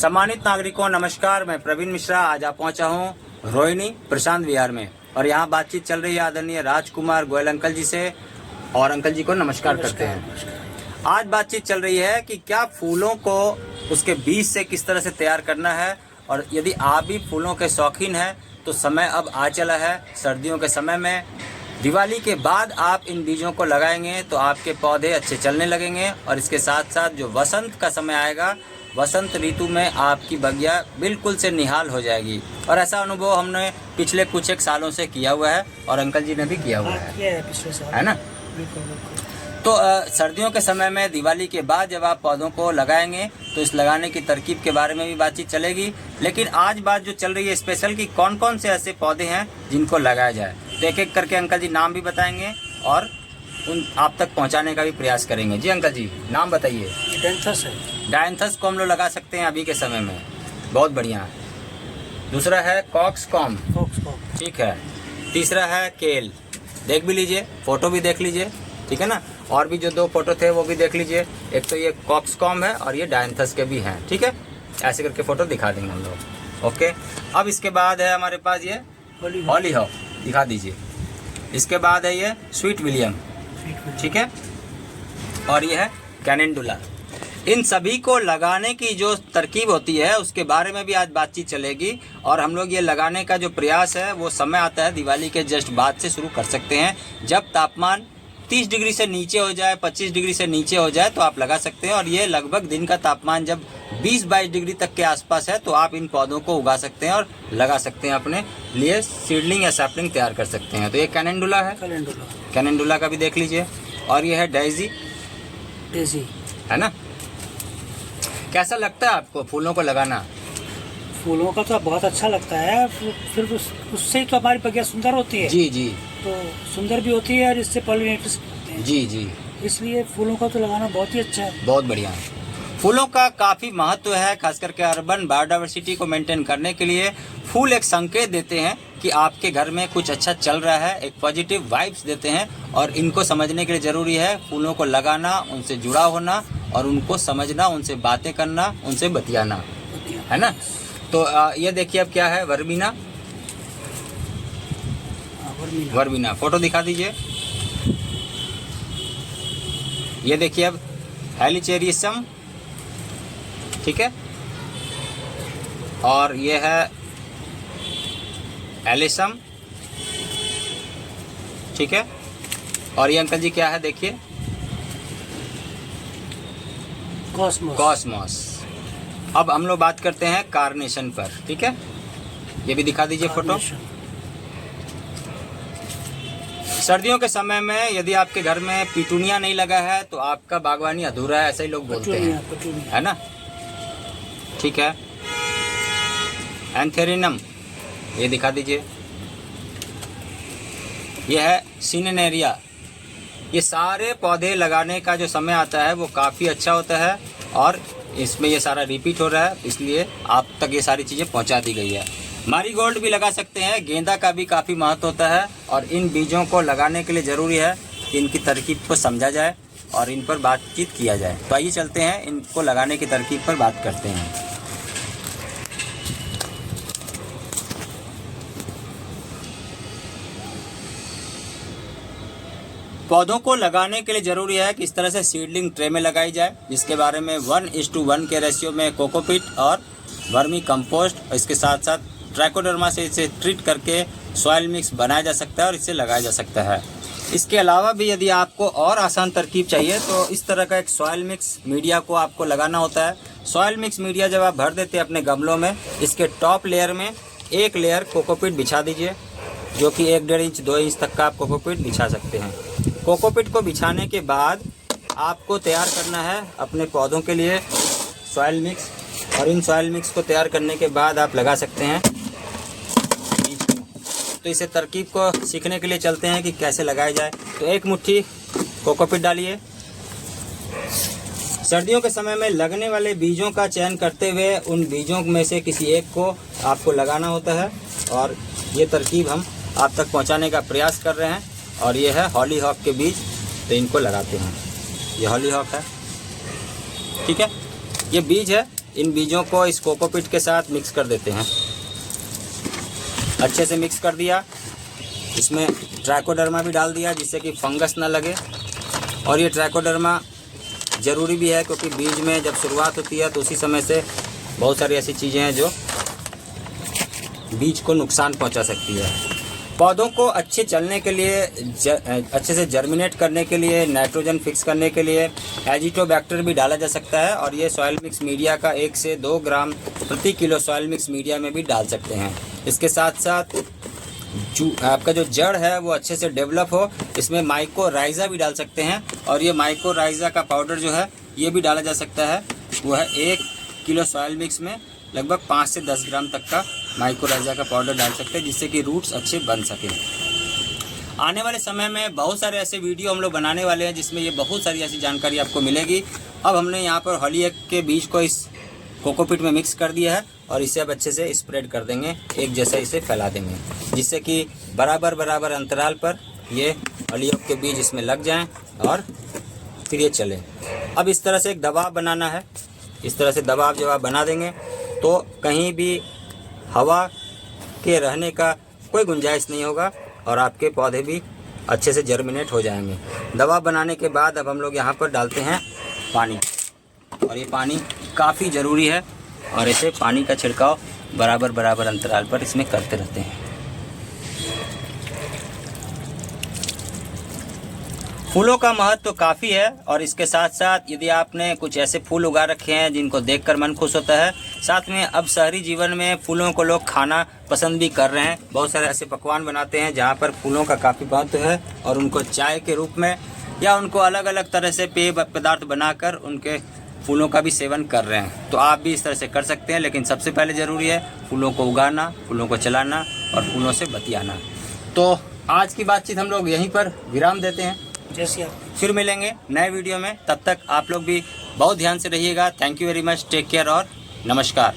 सम्मानित नागरिकों नमस्कार, मैं प्रवीण मिश्रा आज आप पहुंचा हूं रोहिणी प्रशांत विहार में और यहां बातचीत चल रही है आदरणीय राजकुमार गोयल अंकल जी से। और अंकल जी को नमस्कार करते हैं। आज बातचीत चल रही है कि क्या फूलों को उसके बीज से किस तरह से तैयार करना है, और यदि आप भी फूलों के शौकीन हैं तो समय अब आ चला है। सर्दियों के समय में दिवाली के बाद आप इन बीजों को लगाएंगे तो आपके पौधे अच्छे चलने लगेंगे, और इसके साथ साथ जो वसंत का समय आएगा, वसंत ऋतु में आपकी बगिया बिल्कुल से निहाल हो जाएगी। और ऐसा अनुभव हमने पिछले कुछ एक सालों से किया हुआ है और अंकल जी ने भी किया हुआ है पिछले साल, है ना। बिल्कुल बिल्कुल। तो सर्दियों के समय में दिवाली के बाद जब आप पौधों को लगाएंगे तो इस लगाने की तरकीब के बारे में भी बातचीत चलेगी। लेकिन आज बात जो चल रही है स्पेशल कि कौन कौन से ऐसे पौधे हैं जिनको लगाया जाए, तो एक एक करके अंकल जी नाम भी बताएंगे और उन आप तक पहुंचाने का भी प्रयास करेंगे। जी अंकल जी, नाम बताइए। डायंथस है। डायंथस को हम लोग लगा सकते हैं अभी के समय में, बहुत बढ़िया। दूसरा है कॉक्सकॉम, ठीक है। तीसरा है केल, देख भी लीजिए, फोटो भी देख लीजिए, ठीक है ना। और भी जो दो फोटो थे वो भी देख लीजिए। एक तो ये कॉक्सकॉम है और ये डायंथस के भी हैं, ठीक है। ऐसे करके फोटो दिखा देंगे हम लोग। ओके, अब इसके बाद है हमारे पास ये हॉलीहॉक, दिखा दीजिए। इसके बाद है ये स्वीट विलियम, ठीक है। और ये है कैनेंडुला। इन सभी को लगाने की जो तरकीब होती है उसके बारे में भी आज बातचीत चलेगी। और हम लोग ये लगाने का जो प्रयास है वो समय आता है दिवाली के जस्ट बाद से शुरू कर सकते हैं। जब तापमान 30 डिग्री से नीचे हो जाए, 25 डिग्री से नीचे हो जाए तो आप लगा सकते हैं। और ये लगभग दिन का तापमान जब 20-22 डिग्री तक के आसपास है तो आप इन पौधों को उगा सकते हैं और लगा सकते हैं, अपने लिए सीडलिंग या सैपलिंग तैयार कर सकते हैं। तो ये कैनेंडुला है, कैनेंडुला का भी देख लीजिए। और ये है डेजी, है ना। कैसा लगता है आपको फूलों को लगाना? फूलों का तो बहुत अच्छा लगता है, फिर उससे ही तो हमारी बगिया सुंदर होती है। जी जी, तो सुंदर भी होती है और इससे पॉलिनेटर्स होते हैं। जी जी, इसलिए फूलों का तो लगाना बहुत ही अच्छा है। बहुत बढ़िया। फूलों का काफ़ी महत्व है, खास करके अर्बन बायोडाइवर्सिटी को मेंटेन करने के लिए। फूल एक संकेत देते हैं कि आपके घर में कुछ अच्छा चल रहा है, एक पॉजिटिव वाइब्स देते हैं। और इनको समझने के लिए ज़रूरी है फूलों को लगाना, उनसे जुड़ा होना और उनको समझना, उनसे बातें करना, उनसे बतियाना, है ना। तो ये देखिए अब क्या है, वर्बिना, वर्बिना फोटो दिखा दीजिए। ये देखिए अब हेलिचेरियसम, ठीक है। और ये है एलिसम, ठीक है। और ये अंकल जी क्या है देखिए, कॉस्मोस। अब हम लोग बात करते हैं कार्नेशन पर, ठीक है। ये भी दिखा दीजिए फोटो। सर्दियों के समय में यदि आपके घर में पिटूनिया नहीं लगा है तो आपका बागवानी अधूरा है, ऐसा ही लोग बोलते हैं, है ना, ठीक है। एंथेरिनम, ये दिखा दीजिए। ये है सिनेनेरिया। ये सारे पौधे लगाने का जो समय आता है वो काफ़ी अच्छा होता है और इसमें ये सारा रिपीट हो रहा है, इसलिए आप तक ये सारी चीज़ें पहुंचा दी गई है। मैरीगोल्ड भी लगा सकते हैं, गेंदा का भी काफ़ी महत्व होता है। और इन बीजों को लगाने के लिए ज़रूरी है कि इनकी तरकीब को समझा जाए और इन पर बातचीत किया जाए। तो आइए चलते हैं, इनको लगाने की तरकीब पर बात करते हैं। पौधों को लगाने के लिए ज़रूरी है कि इस तरह से सीडलिंग ट्रे में लगाई जाए, जिसके बारे में 1:1 के रेशियो में कोकोपीट और वर्मी कंपोस्ट, और इसके साथ साथ ट्राइकोडर्मा से इसे ट्रीट करके सॉइल मिक्स बनाया जा सकता है और इसे लगाया जा सकता है। इसके अलावा भी यदि आपको और आसान तरकीब चाहिए तो इस तरह का एक सॉइल मिक्स मीडिया को आपको लगाना होता है। सॉइल मिक्स मीडिया जब आप भर देते हैं अपने गमलों में, इसके टॉप लेयर में एक लेयर कोकोपीट बिछा दीजिए, जो कि 1-1.5 इंच 2 इंच तक का आप कोकोपीट बिछा सकते हैं। कोकोपीट को बिछाने के बाद आपको तैयार करना है अपने पौधों के लिए सॉइल मिक्स, और इन सॉइल मिक्स को तैयार करने के बाद आप लगा सकते हैं। तो इसे तरकीब को सीखने के लिए चलते हैं कि कैसे लगाया जाए। तो 1 मुट्ठी कोकोपीट डालिए। सर्दियों के समय में लगने वाले बीजों का चयन करते हुए उन बीजों में से किसी एक को आपको लगाना होता है, और ये तरकीब हम आप तक पहुंचाने का प्रयास कर रहे हैं। और ये है हॉलीहॉक के बीज, तो इनको लगाते हैं। ये हॉलीहॉक है, ठीक है। ये बीज है इन बीजों को इस कोकोपीट के साथ मिक्स कर देते हैं। अच्छे से मिक्स कर दिया। इसमें ट्राइकोडर्मा भी डाल दिया जिससे कि फंगस ना लगे। और ये ट्राइकोडर्मा ज़रूरी भी है क्योंकि बीज में जब शुरुआत होती है तो उसी समय से बहुत सारी ऐसी चीज़ें हैं जो बीज को नुकसान पहुंचा सकती है। पौधों को अच्छे चलने के लिए, अच्छे से जर्मिनेट करने के लिए, नाइट्रोजन फिक्स करने के लिए एजिटोबैक्टर भी डाला जा सकता है। और ये सॉइल मिक्स मीडिया का 1 से 2 ग्राम प्रति किलो सॉइल मिक्स मीडिया में भी डाल सकते हैं। इसके साथ साथ आपका जो जड़ है वो अच्छे से डेवलप हो, इसमें माइकोराइज़ा भी डाल सकते हैं। और ये माइकोराइज़ा का पाउडर जो है ये भी डाला जा सकता है। वो है 1 किलो सॉइल मिक्स में लगभग 5 से 10 ग्राम तक का माइकोराइज़ा का पाउडर डाल सकते हैं जिससे कि रूट्स अच्छे बन सकें। आने वाले समय में बहुत सारे ऐसे वीडियो हम लोग बनाने वाले हैं जिसमें ये बहुत सारी ऐसी जानकारी आपको मिलेगी। अब हमने यहाँ पर हॉलीएक के बीज को इस कोकोपीट में मिक्स कर दिया है और इसे अब अच्छे से स्प्रेड कर देंगे, एक जैसा इसे फैला देंगे जिससे कि बराबर अंतराल पर ये हॉलीएक के बीज इसमें लग जाएं और फिर ये चले। अब इस तरह से एक दबाव बनाना है। इस तरह से दबाव जब आप बना देंगे तो कहीं भी हवा के रहने का कोई गुंजाइश नहीं होगा और आपके पौधे भी अच्छे से जर्मिनेट हो जाएंगे। दवा बनाने के बाद अब हम लोग यहाँ पर डालते हैं पानी, और ये पानी काफ़ी ज़रूरी है और ऐसे पानी का छिड़काव बराबर अंतराल पर इसमें करते रहते हैं। फूलों का महत्व तो काफ़ी है और इसके साथ साथ यदि आपने कुछ ऐसे फूल उगा रखे हैं जिनको देखकर मन खुश होता है, साथ में अब शहरी जीवन में फूलों को लोग खाना पसंद भी कर रहे हैं। बहुत सारे ऐसे पकवान बनाते हैं जहाँ पर फूलों का काफ़ी महत्व है और उनको चाय के रूप में या उनको अलग अलग तरह से पेय पदार्थ बनाकर उनके फूलों का भी सेवन कर रहे हैं। तो आप भी इस तरह से कर सकते हैं, लेकिन सबसे पहले ज़रूरी है फूलों को उगाना, फूलों को चलाना और फूलों से बतियाना। तो आज की बातचीत हम लोग यहीं पर विराम देते हैं। जैसे आप फिर मिलेंगे नए वीडियो में, तब तक आप लोग भी बहुत ध्यान से रहिएगा। Thank you very much, take care और नमस्कार।